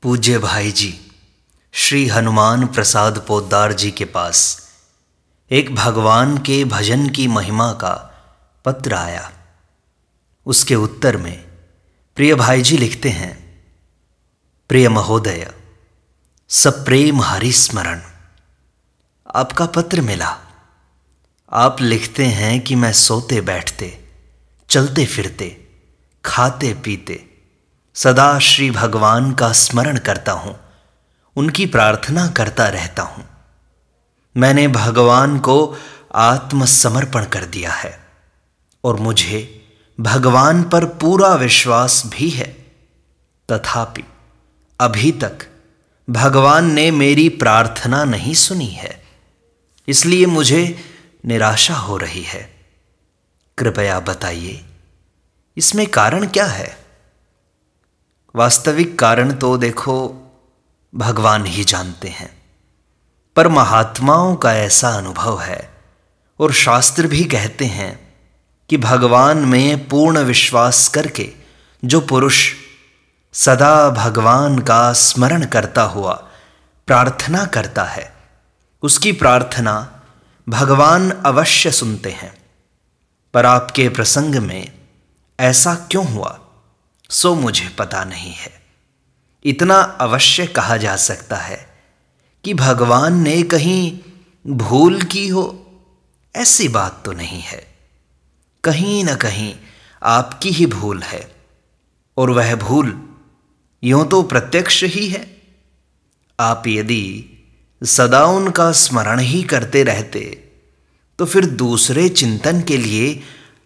पूज्य भाई जी श्री हनुमान प्रसाद पोद्दार जी के पास एक भगवान के भजन की महिमा का पत्र आया। उसके उत्तर में प्रिय भाई जी लिखते हैं, प्रिय महोदय, सप्रेम हरि स्मरण। आपका पत्र मिला। आप लिखते हैं कि मैं सोते बैठते, चलते फिरते, खाते पीते सदा श्री भगवान का स्मरण करता हूं, उनकी प्रार्थना करता रहता हूं। मैंने भगवान को आत्मसमर्पण कर दिया है और मुझे भगवान पर पूरा विश्वास भी है। तथापि अभी तक भगवान ने मेरी प्रार्थना नहीं सुनी है, इसलिए मुझे निराशा हो रही है। कृपया बताइए, इसमें कारण क्या है? वास्तविक कारण तो देखो भगवान ही जानते हैं, पर महात्माओं का ऐसा अनुभव है और शास्त्र भी कहते हैं कि भगवान में पूर्ण विश्वास करके जो पुरुष सदा भगवान का स्मरण करता हुआ प्रार्थना करता है, उसकी प्रार्थना भगवान अवश्य सुनते हैं। पर आपके प्रसंग में ऐसा क्यों हुआ सो मुझे पता नहीं है। इतना अवश्य कहा जा सकता है कि भगवान ने कहीं भूल की हो, ऐसी बात तो नहीं है। कहीं न कहीं आपकी ही भूल है, और वह भूल यूं तो प्रत्यक्ष ही है। आप यदि सदा उनका स्मरण ही करते रहते तो फिर दूसरे चिंतन के लिए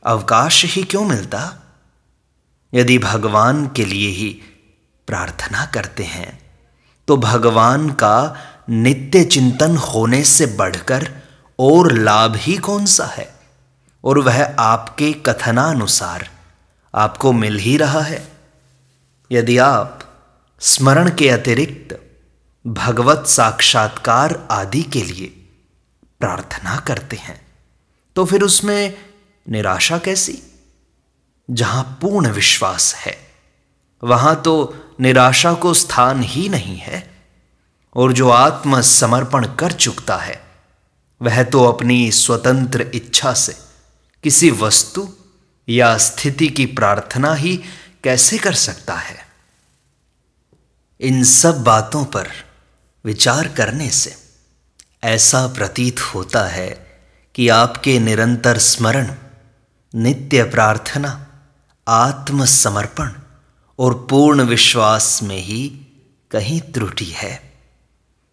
अवकाश ही क्यों मिलता? यदि भगवान के लिए ही प्रार्थना करते हैं तो भगवान का नित्य चिंतन होने से बढ़कर और लाभ ही कौन सा है? और वह आपके कथनानुसार आपको मिल ही रहा है। यदि आप स्मरण के अतिरिक्त भगवत साक्षात्कार आदि के लिए प्रार्थना करते हैं तो फिर उसमें निराशा कैसी? जहां पूर्ण विश्वास है वहां तो निराशा को स्थान ही नहीं है। और जो आत्मसमर्पण कर चुकता है वह तो अपनी स्वतंत्र इच्छा से किसी वस्तु या स्थिति की प्रार्थना ही कैसे कर सकता है? इन सब बातों पर विचार करने से ऐसा प्रतीत होता है कि आपके निरंतर स्मरण, नित्य प्रार्थना, आत्मसमर्पण और पूर्ण विश्वास में ही कहीं त्रुटि है।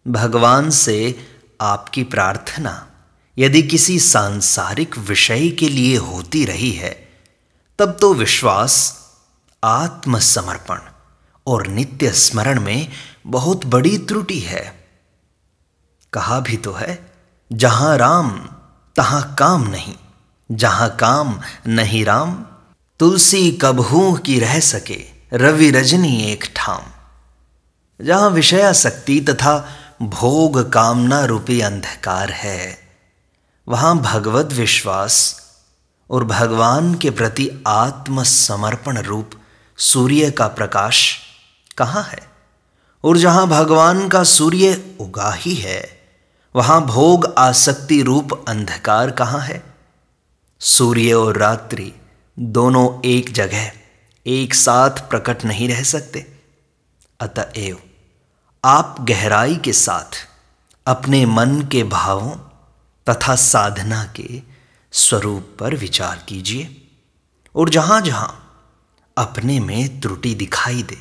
भगवान से आपकी प्रार्थना यदि किसी सांसारिक विषय के लिए होती रही है, तब तो विश्वास, आत्मसमर्पण और नित्य स्मरण में बहुत बड़ी त्रुटि है। कहा भी तो है, जहां राम तहां काम नहीं, जहां काम नहीं राम। तुलसी कबहू की रह सके, रवि रजनी एक ठाम। जहां विषयासक्ति तथा भोग कामना रूपी अंधकार है, वहां भगवत विश्वास और भगवान के प्रति आत्मसमर्पण रूप सूर्य का प्रकाश कहाँ है? और जहां भगवान का सूर्य उगा ही है, वहां भोग आसक्ति रूप अंधकार कहाँ है? सूर्य और रात्रि दोनों एक जगह एक साथ प्रकट नहीं रह सकते। अतएव आप गहराई के साथ अपने मन के भावों तथा साधना के स्वरूप पर विचार कीजिए, और जहां जहां अपने में त्रुटि दिखाई दे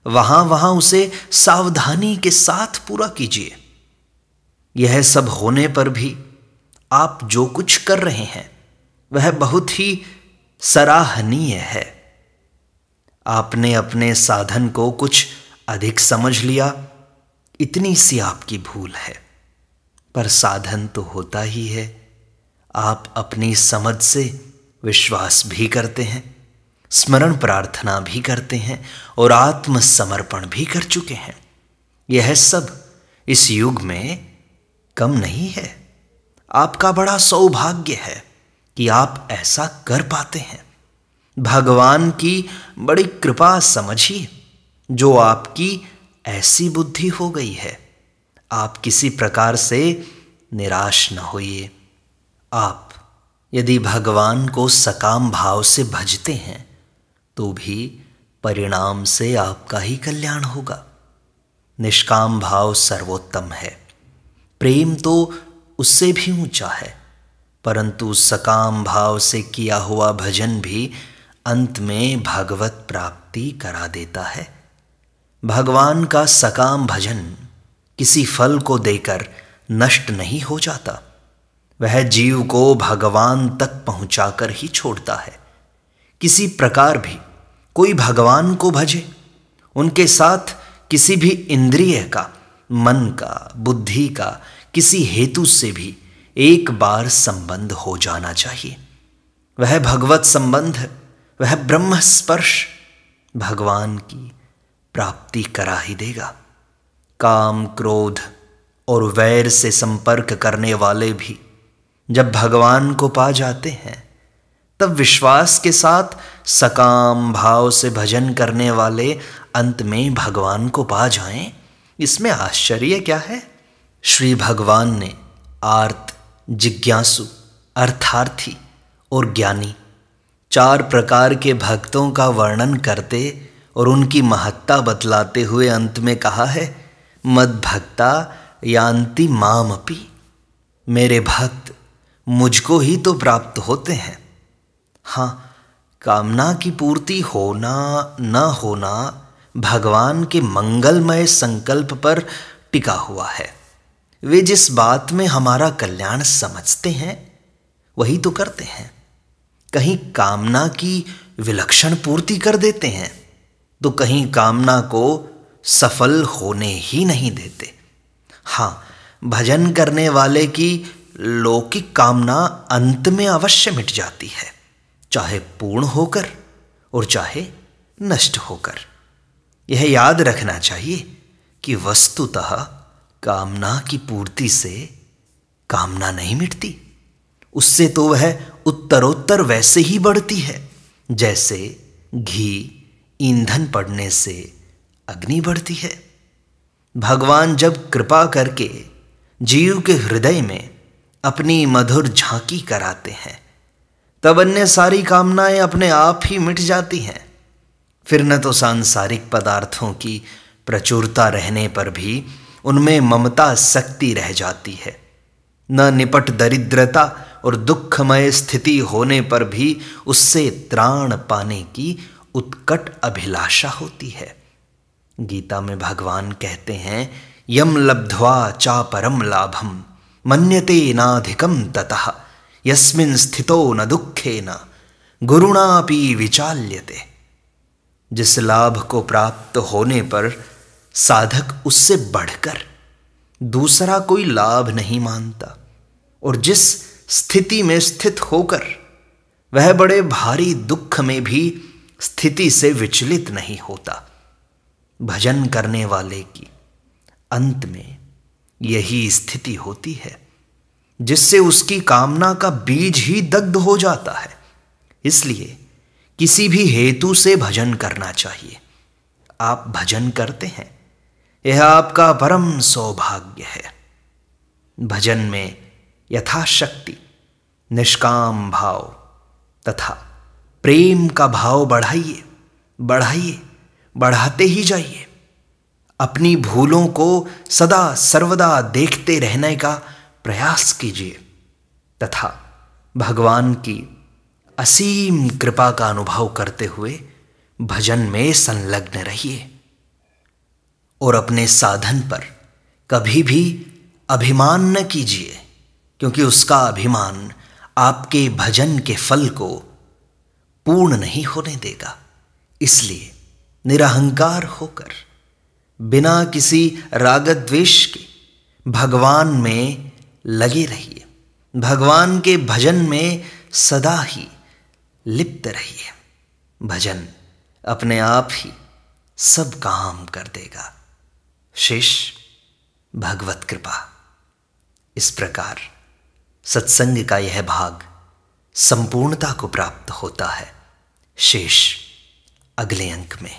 वहां वहां उसे सावधानी के साथ पूरा कीजिए। यह सब होने पर भी आप जो कुछ कर रहे हैं वह बहुत ही सराहनीय है। आपने अपने साधन को कुछ अधिक समझ लिया, इतनी सी आपकी भूल है। पर साधन तो होता ही है। आप अपनी समझ से विश्वास भी करते हैं, स्मरण प्रार्थना भी करते हैं और आत्मसमर्पण भी कर चुके हैं। यह सब इस युग में कम नहीं है। आपका बड़ा सौभाग्य है कि आप ऐसा कर पाते हैं। भगवान की बड़ी कृपा समझिए, जो आपकी ऐसी बुद्धि हो गई है। आप किसी प्रकार से निराश न होइए। आप यदि भगवान को सकाम भाव से भजते हैं तो भी परिणाम से आपका ही कल्याण होगा। निष्काम भाव सर्वोत्तम है, प्रेम तो उससे भी ऊंचा है, परंतु सकाम भाव से किया हुआ भजन भी अंत में भगवत प्राप्ति करा देता है। भगवान का सकाम भजन किसी फल को देकर नष्ट नहीं हो जाता, वह जीव को भगवान तक पहुंचाकर ही छोड़ता है। किसी प्रकार भी कोई भगवान को भजे, उनके साथ किसी भी इंद्रिय का, मन का, बुद्धि का किसी हेतु से भी एक बार संबंध हो जाना चाहिए। वह भगवत संबंध, वह ब्रह्म स्पर्श भगवान की प्राप्ति करा ही देगा। काम, क्रोध और वैर से संपर्क करने वाले भी जब भगवान को पा जाते हैं, तब विश्वास के साथ सकाम भाव से भजन करने वाले अंत में भगवान को पा जाएं, इसमें आश्चर्य क्या है। श्री भगवान ने आर्त, जिज्ञासु, अर्थार्थी और ज्ञानी 4 प्रकार के भक्तों का वर्णन करते और उनकी महत्ता बतलाते हुए अंत में कहा है, मद्भक्ता यान्ति मामपि। मेरे भक्त मुझको ही तो प्राप्त होते हैं। हाँ, कामना की पूर्ति होना न होना भगवान के मंगलमय संकल्प पर टिका हुआ है। वे जिस बात में हमारा कल्याण समझते हैं वही तो करते हैं। कहीं कामना की विलक्षण पूर्ति कर देते हैं तो कहीं कामना को सफल होने ही नहीं देते। हाँ, भजन करने वाले की लौकिक कामना अंत में अवश्य मिट जाती है, चाहे पूर्ण होकर और चाहे नष्ट होकर। यह याद रखना चाहिए कि वस्तुतः कामना की पूर्ति से कामना नहीं मिटती, उससे तो वह उत्तरोत्तर वैसे ही बढ़ती है जैसे घी ईंधन पड़ने से अग्नि बढ़ती है। भगवान जब कृपा करके जीव के हृदय में अपनी मधुर झांकी कराते हैं, तब अन्य सारी कामनाएं अपने आप ही मिट जाती हैं। फिर न तो सांसारिक पदार्थों की प्रचुरता रहने पर भी उनमें ममता शक्ति रह जाती है, न निपट दरिद्रता और दुखमय स्थिति होने पर भी उससे त्राण पाने की उत्कट अभिलाषा होती है। गीता में भगवान कहते हैं, यम लब्ध्वा चा परम लाभम मन्यते नाधिकम ततः यस्मिन् स्थितो न दुखेन गुरुणापि विचाल्यते। जिस लाभ को प्राप्त होने पर साधक उससे बढ़कर दूसरा कोई लाभ नहीं मानता और जिस स्थिति में स्थित होकर वह बड़े भारी दुख में भी स्थिति से विचलित नहीं होता, भजन करने वाले की अंत में यही स्थिति होती है, जिससे उसकी कामना का बीज ही दग्ध हो जाता है। इसलिए किसी भी हेतु से भजन करना चाहिए। आप भजन करते हैं, यह आपका परम सौभाग्य है। भजन में यथाशक्ति निष्काम भाव तथा प्रेम का भाव बढ़ाइए, बढ़ाइए, बढ़ाते ही जाइए। अपनी भूलों को सदा सर्वदा देखते रहने का प्रयास कीजिए तथा भगवान की असीम कृपा का अनुभव करते हुए भजन में संलग्न रहिए और अपने साधन पर कभी भी अभिमान न कीजिए, क्योंकि उसका अभिमान आपके भजन के फल को पूर्ण नहीं होने देगा। इसलिए निरहंकार होकर बिना किसी राग द्वेष के भगवान में लगे रहिए, भगवान के भजन में सदा ही लिप्त रहिए। भजन अपने आप ही सब काम कर देगा। शेष भगवत कृपा। इस प्रकार सत्संग का यह भाग संपूर्णता को प्राप्त होता है। शेष अगले अंक में।